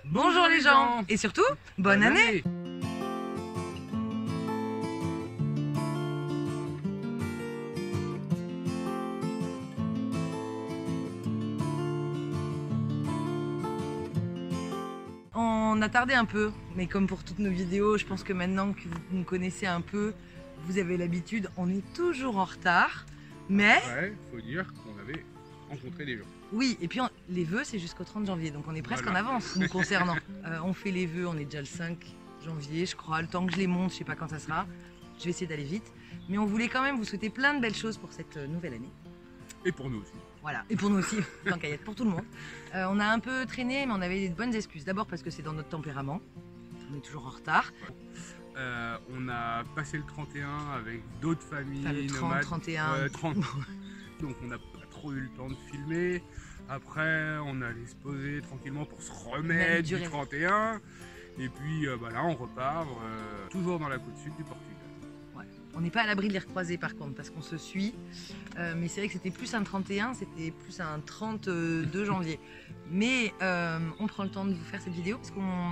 Bonjour les gens et surtout, bonne année. On a tardé un peu, mais comme pour toutes nos vidéos, je pense que maintenant que vous nous connaissez un peu, vous avez l'habitude, on est toujours en retard, mais... Ouais, faut dire qu'on avait rencontré des gens. Oui, et puis les vœux c'est jusqu'au 30 janvier, donc on est presque en avance nous concernant. On fait les vœux, on est déjà le 5 janvier je crois, le temps que je les monte, je sais pas quand ça sera, je vais essayer d'aller vite. Mais on voulait quand même vous souhaiter plein de belles choses pour cette nouvelle année. Et pour nous aussi. Voilà, et pour nous aussi, tant qu'à y être, pour tout le monde. On a un peu traîné, mais on avait de bonnes excuses. D'abord parce que c'est dans notre tempérament, on est toujours en retard. On a passé le 31 avec d'autres familles, enfin, le 30, nomades. 31. Ouais, 30. Donc on n'a pas trop eu le temps de filmer. Après, on allait se poser tranquillement pour se remettre du 31. Et puis là, on repart toujours dans la côte sud du Portugal. Ouais. On n'est pas à l'abri de les recroiser par contre, parce qu'on se suit. Mais c'est vrai que c'était plus un 31, c'était plus un 32 janvier. Mais on prend le temps de vous faire cette vidéo parce qu'on,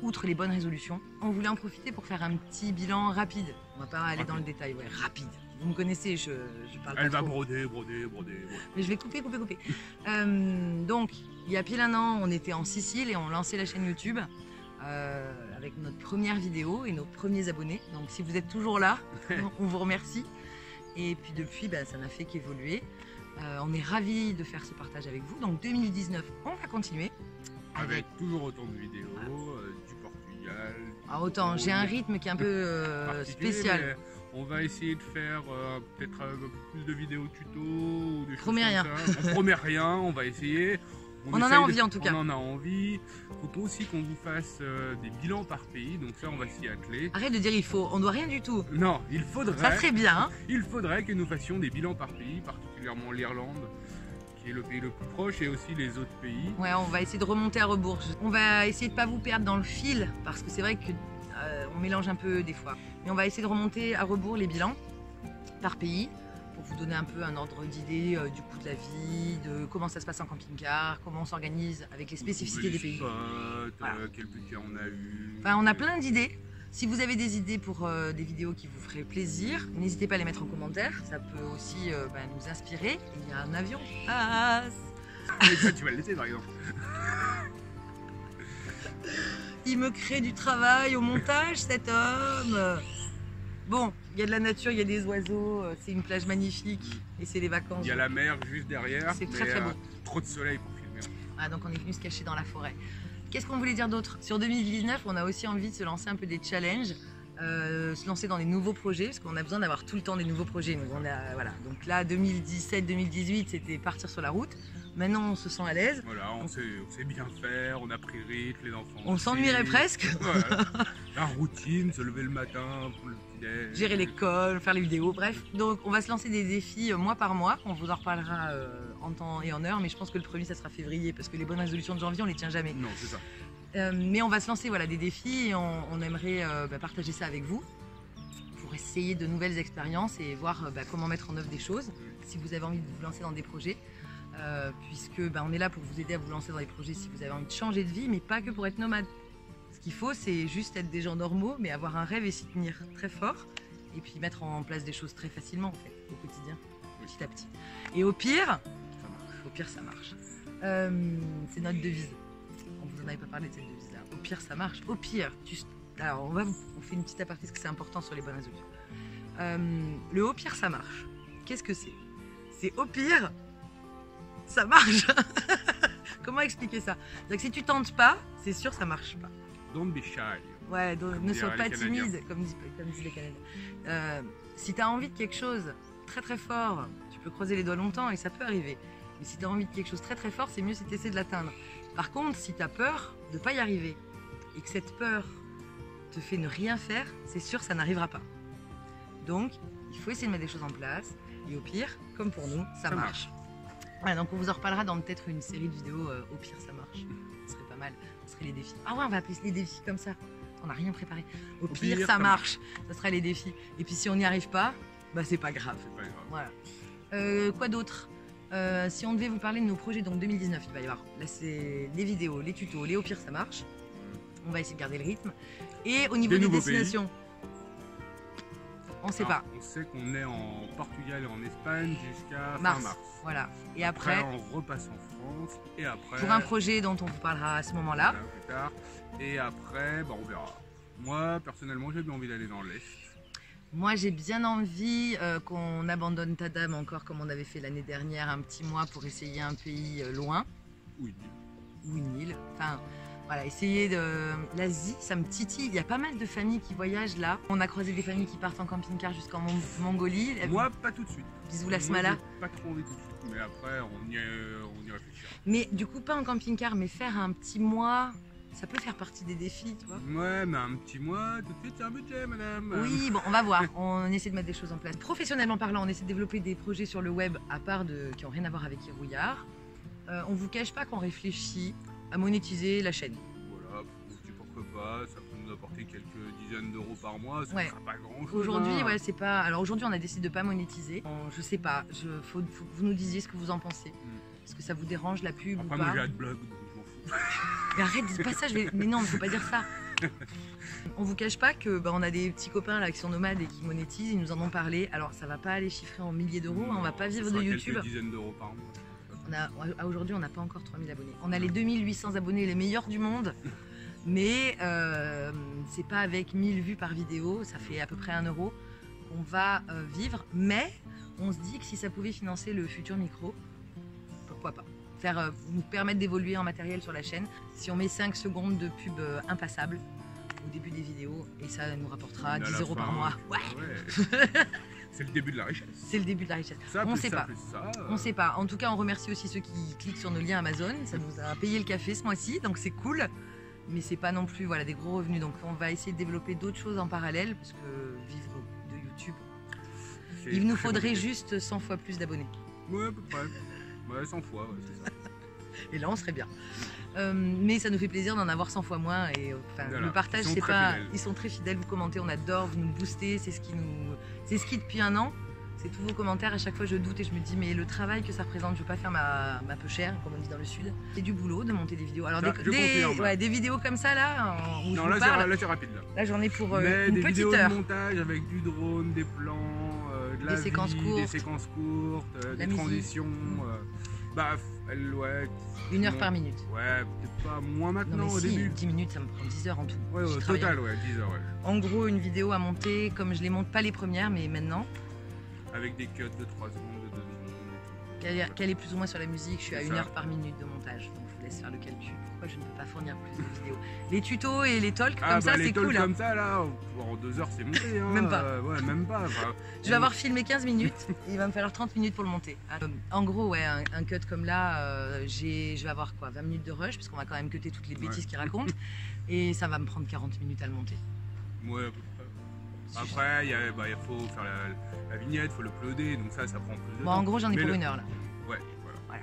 outre les bonnes résolutions, on voulait en profiter pour faire un petit bilan rapide. On va pas aller dans le détail, ouais, rapide. Vous me connaissez, je parle pas Elle va trop. broder. Mais je vais couper. Donc, il y a pile un an, on était en Sicile et on lançait la chaîne YouTube avec notre première vidéo et nos premiers abonnés. Donc, si vous êtes toujours là, on vous remercie. Et puis depuis, ça n'a fait qu'évoluer. On est ravis de faire ce partage avec vous. Donc 2019, on va continuer. Avec toujours autant de vidéos du Portugal. Autant, j'ai un rythme qui est un peu spécial. On va essayer de faire peut-être un peu plus de vidéos tuto ou des choses Promets rien. comme ça. On promet rien, on va essayer. On en a envie en tout cas. On en a envie. Il faut aussi qu'on vous fasse des bilans par pays, donc ça on va s'y atteler. Arrête de dire il faut, on doit rien du tout. Non, il faudrait. Ça serait bien. Hein. Il faudrait que nous fassions des bilans par pays, particulièrement l'Irlande, qui est le pays le plus proche, et aussi les autres pays. Ouais, on va essayer de remonter à rebours. On va essayer de pas vous perdre dans le fil, parce que c'est vrai que on mélange un peu des fois. Mais on va essayer de remonter à rebours les bilans par pays, pour vous donner un peu un ordre d'idée du coût de la vie, de comment ça se passe en camping-car, comment on s'organise avec les spécificités des pays. Voilà. Quel budget on a eu. Enfin, on a plein d'idées. Si vous avez des idées pour des vidéos qui vous feraient plaisir, n'hésitez pas à les mettre en commentaire. Ça peut aussi nous inspirer. Et il y a un avion qui passe. Et ça, tu vas le laisser par exemple. Il me crée du travail au montage, cet homme. Bon, il y a de la nature, il y a des oiseaux, c'est une plage magnifique et c'est les vacances. Il y a la mer juste derrière. C'est très beau. Trop de soleil pour filmer. Ah, donc on est venu se cacher dans la forêt. Qu'est-ce qu'on voulait dire d'autre? Sur 2019, on a aussi envie de se lancer un peu des challenges, se lancer dans des nouveaux projets, parce qu'on a besoin d'avoir tout le temps des nouveaux projets. Donc, voilà. Donc là, 2017-2018, c'était partir sur la route. Maintenant, on se sent à l'aise. Voilà, on sait bien faire, on a pris rythme, les enfants. On s'ennuierait presque. Voilà. La routine, se lever le matin pour le petit-déj. Gérer l'école, faire les vidéos, bref. Donc on va se lancer des défis mois par mois. On vous en reparlera en temps et en heure, mais je pense que le premier, ça sera février, parce que les bonnes résolutions de janvier, on les tient jamais. Non, c'est ça. Mais on va se lancer des défis et on aimerait partager ça avec vous pour essayer de nouvelles expériences et voir comment mettre en œuvre des choses. Si vous avez envie de vous lancer dans des projets, puisque on est là pour vous aider à vous lancer dans des projets si vous avez envie de changer de vie, mais pas que pour être nomade. Ce qu'il faut, c'est juste être des gens normaux, mais avoir un rêve et s'y tenir très fort, et puis mettre en place des choses très facilement en fait, au quotidien, petit à petit. Et au pire, ça marche. C'est notre devise. On vous en avait pas parlé de cette devise-là. Au pire, ça marche. Au pire, alors on fait une petite aparté parce que c'est important sur les bonnes résolutions. Le au pire, ça marche. Qu'est-ce que c'est? C'est au pire, ça marche. Comment expliquer ça? C'est-à-dire que si tu tentes pas, c'est sûr ça marche pas. Don't be shy. Ouais, donc ne sois pas timide, comme disent les Canadiens. Si tu as envie de quelque chose très très fort, tu peux creuser les doigts longtemps et ça peut arriver. Mais si tu as envie de quelque chose très très fort, c'est mieux si tu essaies de l'atteindre. Par contre, si tu as peur de ne pas y arriver et que cette peur te fait ne rien faire, c'est sûr ça n'arrivera pas. Donc, il faut essayer de mettre des choses en place et au pire, comme pour nous, ça marche. Voilà, donc on vous en reparlera dans peut-être une série de vidéos au pire ça marche. Ce serait pas mal, ce serait les défis. Ah ouais, on va appeler les défis comme ça. On n'a rien préparé. Au pire ça marche. Ça sera les défis. Et puis si on n'y arrive pas, c'est pas grave. C'est pas grave. Voilà. Quoi d'autre? Si on devait vous parler de nos projets, donc 2019, il va y avoir, là c'est les vidéos, les tutos, les au pire ça marche. On va essayer de garder le rythme. Et au niveau des destinations, on sait pas. On sait qu'on est en Portugal et en Espagne jusqu'à fin mars. Voilà. Et après, on repasse en France. Et après, pour un projet dont on vous parlera à ce moment-là. Plus tard. Et après, on verra. Moi, personnellement, j'ai bien envie d'aller dans l'Est. Moi, j'ai bien envie qu'on abandonne Tadam encore comme on avait fait l'année dernière, un petit mois pour essayer un pays loin. Ou une île. Enfin, voilà, essayer de... L'Asie, ça me titille. Il y a pas mal de familles qui voyagent là. On a croisé des familles qui partent en camping-car jusqu'en Mongolie. Moi, pas tout de suite. Bisous la Smala. Pas trop envie tout de suite, mais après, on y réfléchira. Mais du coup, pas en camping-car, mais faire un petit mois... Ça peut faire partie des défis, tu vois. Ouais, mais un petit mois, tout de suite, c'est un budget, madame. Oui, bon, on va voir. On essaie de mettre des choses en place. Professionnellement parlant, on essaie de développer des projets sur le web, à part qui n'ont rien à voir avec Irouillard. On vous cache pas qu'on réfléchit à monétiser la chaîne. Voilà, pourquoi pas, ça peut nous apporter quelques dizaines d'euros par mois, ça ne sera pas grand-chose. Aujourd'hui, ouais, c'est pas... Alors aujourd'hui, on a décidé de pas monétiser. Je sais pas, faut que vous nous disiez ce que vous en pensez. Est-ce que ça vous dérange la pub ou pas? Moi, j'ai Adblock, donc je m'en fous. Mais arrête, dis pas ça, mais non, il faut pas dire ça. On vous cache pas que on a des petits copains là qui sont nomades et qui monétisent, ils nous en ont parlé. Alors ça va pas aller chiffrer en milliers d'euros, on va pas vivre de YouTube. Quelques dizaines d'euros par mois. Aujourd'hui, on n'a pas encore 3000 abonnés. On a les 2800 abonnés, les meilleurs du monde. Mais c'est pas avec 1000 vues par vidéo, ça fait à peu près 1 euro. On va vivre, mais on se dit que si ça pouvait financer le futur micro, pourquoi pas. Nous permettre d'évoluer en matériel sur la chaîne. Si on met 5 secondes de pub impassable au début des vidéos, et ça nous rapportera 10 euros par mois. Ouais. C'est le début de la richesse. C'est le début de la richesse. Ça, on sait pas. On sait pas. En tout cas, on remercie aussi ceux qui cliquent sur nos liens Amazon. Ça nous a payé le café ce mois-ci, donc c'est cool. Mais c'est pas non plus des gros revenus. Donc on va essayer de développer d'autres choses en parallèle, parce que vivre de YouTube, il nous faudrait juste 100 fois plus d'abonnés. Ouais, à peu près. Ouais, 100 fois, ouais, c'est ça. Et là, on serait bien. Mais ça nous fait plaisir d'en avoir 100 fois moins. Et voilà. Le partage, c'est pas. Fidèles. Ils sont très fidèles, vous commentez, on adore, vous nous boostez. C'est ce qui depuis 1 an. C'est tous vos commentaires. À chaque fois, je doute et je me dis, mais le travail que ça représente, je veux pas faire ma peu chère, comme on dit dans le sud. C'est du boulot de monter des vidéos. Alors, des vidéos comme ça, là, où non, je là, parle, c'est rapide. Là, j'en ai pour mais une des petite vidéos heure. De montage avec du drone, des plans, de la séquences courtes, des séquences courtes, des transitions. Ouais. 1 heure par minute. Ouais, peut-être pas moins maintenant non, mais au début. 10 minutes, ça me prend 10 heures en tout. Ouais, au total, ouais, 10 heures, ouais. En gros, une vidéo à monter, comme je les monte pas les premières, mais maintenant. Avec des cuts de 3 secondes, de 2 secondes. Qu'elle est plus ou moins sur la musique, je suis à 1 heure par minute de montage. Donc je vous laisse faire le calcul. Pourquoi je ne peux pas fournir plus de vidéos? Les tutos et les talks comme ça, c'est cool. Les talks comme ça, là, en 2 heures, c'est monté. Hein. Même pas. Ouais, même pas. Je vais avoir filmé 15 minutes et il va me falloir 30 minutes pour le monter. En gros, ouais, un cut comme là, je vais avoir quoi, 20 minutes de rush, parce qu'on va quand même cutter toutes les bêtises qu'il raconte. Et ça va me prendre 40 minutes à le monter. Ouais, à peu près. Après, il faut faire la vignette, il faut le uploader, donc ça prend plus de temps. En gros, j'en ai pour 1 heure là. Ouais, voilà.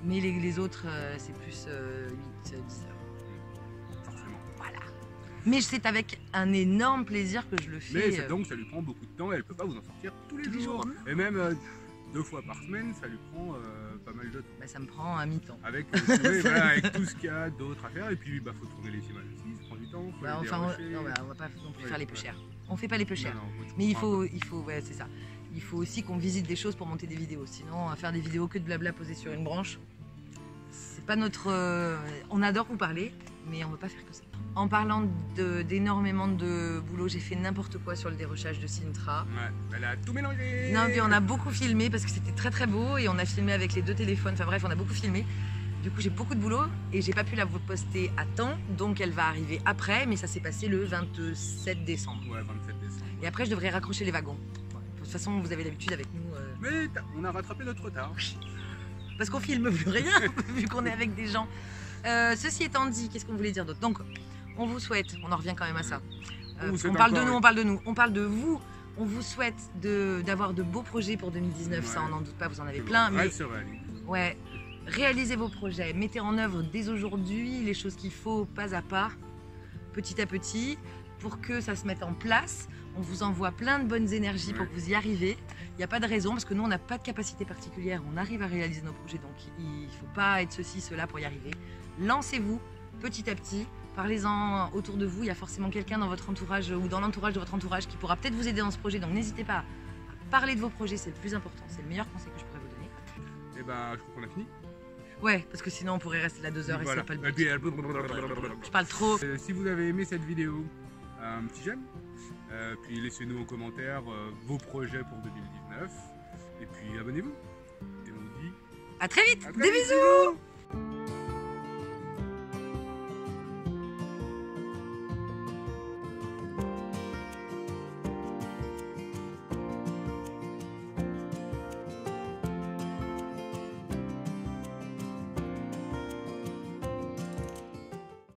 Mais les autres, c'est plus 8-10 heures. Forcément. Voilà. Mais c'est avec un énorme plaisir que je le fais. Mais donc ça lui prend beaucoup de temps et elle peut pas vous en sortir tous les jours. Et même 2 fois par semaine, ça lui prend pas mal de temps. Ça me prend un mi-temps. Avec tout ce qu'il y a d'autre à faire. Et puis, faut tourner les images aussi, ça prend du temps. On va pas non plus faire les peu chers. On fait pas les peu chers. Mais il faut c'est ça. Il faut aussi qu'on visite des choses pour monter des vidéos. Sinon, faire des vidéos que de blabla posé sur une branche, c'est pas notre... on adore vous parler, mais on veut pas faire que ça. En parlant d'énormément de boulot, j'ai fait n'importe quoi sur le dérochage de Sintra. Ouais, elle a tout mélangé. Non, mais on a beaucoup filmé parce que c'était très très beau et on a filmé avec les 2 téléphones. Enfin bref, on a beaucoup filmé. Du coup, j'ai beaucoup de boulot et j'ai pas pu la poster à temps, donc elle va arriver après, mais ça s'est passé le 27 décembre. Ouais, 27 décembre. Et après, je devrais raccrocher les wagons. De toute façon, vous avez l'habitude avec nous. Mais on a rattrapé notre retard. Parce qu'on filme plus rien, vu qu'on est avec des gens. Ceci étant dit, qu'est-ce qu'on voulait dire d'autre? Donc, on vous souhaite, on en revient quand même à ça. On parle de nous, on parle de nous, on parle de vous. On vous souhaite d'avoir de beaux projets pour 2019, ça on n'en doute pas, vous en avez plein. Mais ouais, réalisez vos projets, mettez en œuvre dès aujourd'hui les choses qu'il faut, pas à pas, petit à petit. pour que ça se mette en place. On vous envoie plein de bonnes énergies pour que vous y arriviez. Il n'y a pas de raison parce que nous, on n'a pas de capacité particulière. On arrive à réaliser nos projets, donc il ne faut pas être ceci, cela pour y arriver. Lancez-vous petit à petit. Parlez-en autour de vous. Il y a forcément quelqu'un dans votre entourage ou dans l'entourage de votre entourage qui pourra peut-être vous aider dans ce projet. Donc n'hésitez pas à parler de vos projets, c'est le plus important. C'est le meilleur conseil que je pourrais vous donner. Et ben, je crois qu'on a fini. Ouais, parce que sinon on pourrait rester là 2 heures et Voilà. c'est pas le but. Et puis, Je parle trop. si vous avez aimé cette vidéo, un petit j'aime. Puis laissez-nous en commentaire vos projets pour 2019. Et puis abonnez-vous. Et on vous dit À très vite. à très Des vite, bisous.